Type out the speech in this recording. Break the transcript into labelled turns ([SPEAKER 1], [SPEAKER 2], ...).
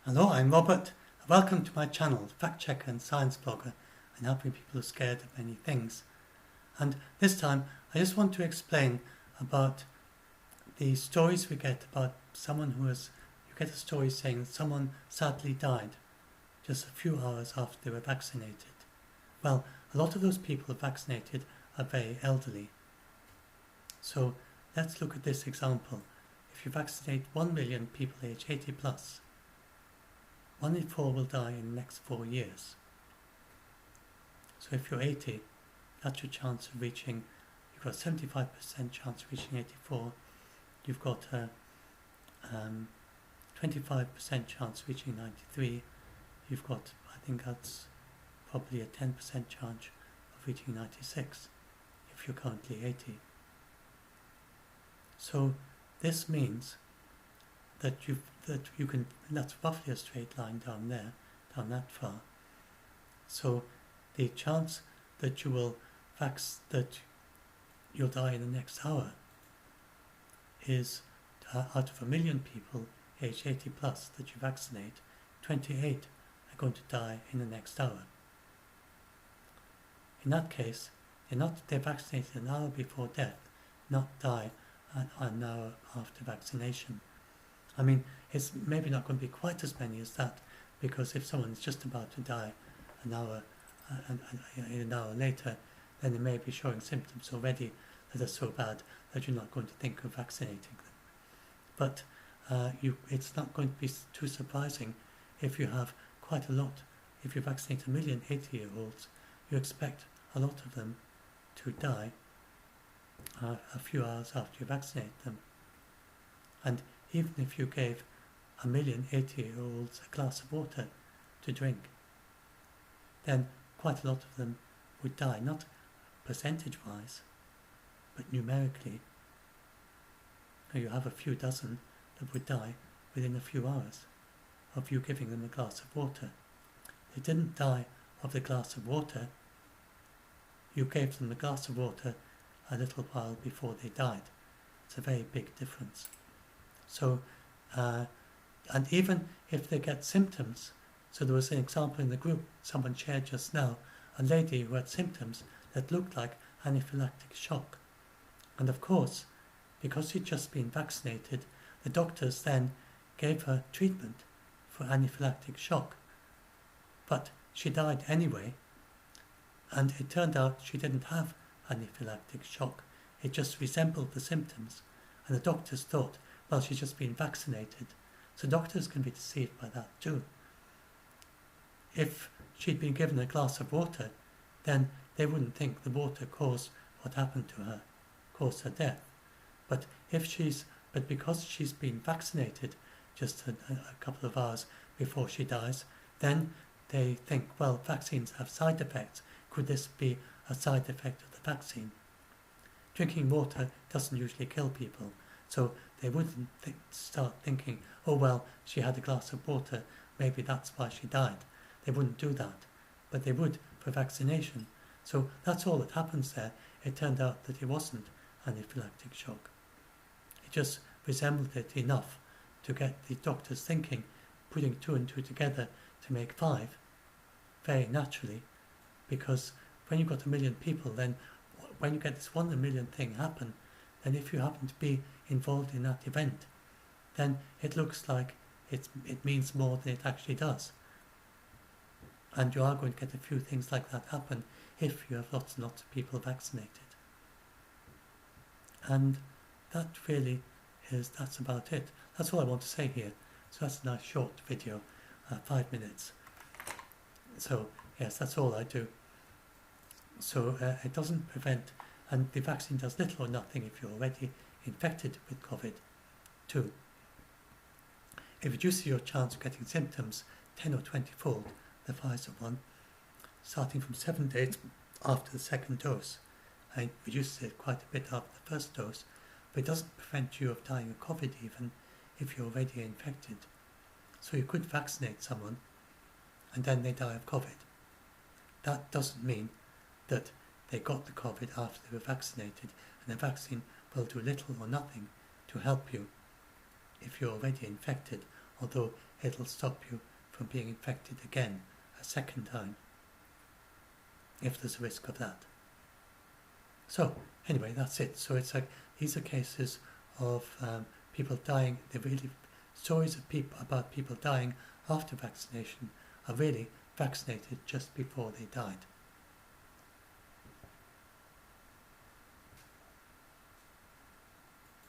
[SPEAKER 1] Hello, I'm Robert. Welcome to my channel, Fact Checker and Science Blogger, and helping people who are scared of many things. And this time, I just want to explain about the stories we get about someone you get a story saying that someone sadly died just a few hours after they were vaccinated. Well, a lot of those people vaccinated are very elderly. So let's look at this example. If you vaccinate 1 million people aged 80 plus, 1 in 4 will die in the next 4 years. So if you're 80, that's your chance of reaching, you've got a 75% chance of reaching 84, you've got a 25% chance of reaching 93, you've got, I think that's probably a 10% chance of reaching 96 if you're currently 80. So this means that you can, that's roughly a straight line down there, down that far. So the chance that you'll die in the next hour is, out of 1 million people aged 80 plus that you vaccinate, 28 are going to die in the next hour. In that case, they're vaccinated an hour before death, not die an hour after vaccination. I mean, it's maybe not going to be quite as many as that, because if someone is just about to die an hour later, then they may be showing symptoms already that are so bad that you're not going to think of vaccinating them. But it's not going to be too surprising if you have quite a lot. If you vaccinate 1 million 80-year-olds, you expect a lot of them to die a few hours after you vaccinate them. And even if you gave 1 million 80-year-olds a glass of water to drink, then quite a lot of them would die, not percentage-wise, but numerically. You have a few dozen that would die within a few hours of you giving them a glass of water. They didn't die of the glass of water. You gave them the glass of water a little while before they died. It's a very big difference. So, and even if they get symptoms, so there was an example in the group someone shared just now, a lady who had symptoms that looked like anaphylactic shock. And of course, because she'd just been vaccinated, the doctors then gave her treatment for anaphylactic shock. But she died anyway, and it turned out she didn't have anaphylactic shock. It just resembled the symptoms, and the doctors thought, well, she's just been vaccinated. So doctors can be deceived by that too. If she'd been given a glass of water, then they wouldn't think the water caused what happened to her, caused her death. But because she's been vaccinated just a couple of hours before she dies, then they think, well, vaccines have side effects. Could this be a side effect of the vaccine? Drinking water doesn't usually kill people, so they wouldn't start thinking, oh well, she had a glass of water, maybe that's why she died. They wouldn't do that, but they would for vaccination. So that's all that happens there. It turned out that it wasn't anaphylactic shock. It just resembled it enough to get the doctors thinking, putting 2 and 2 together to make 5, very naturally, because when you've got 1 million people, then when you get this 1 in a million thing happen, then if you happen to be involved in that event, then it looks like it means more than it actually does. And you are going to get a few things like that happen if you have lots and lots of people vaccinated. And that really that's about it. That's all I want to say here. So that's a nice short video, 5 minutes. So yes, that's all I do. So it doesn't prevent, and the vaccine does little or nothing if you're already infected with COVID-2. It reduces your chance of getting symptoms 10 or 20-fold, the Pfizer one, starting from 7 days after the second dose. And it reduces it quite a bit after the first dose, but it doesn't prevent you of dying of COVID even if you're already infected. So you could vaccinate someone and then they die of COVID. That doesn't mean that they got the COVID after they were vaccinated, and the vaccine will do little or nothing to help you if you're already infected, although it'll stop you from being infected again a second time, if there's a risk of that. So anyway, that's it. So it's like these are cases of people dying. They're really stories of people about people dying after vaccination are really vaccinated just before they died.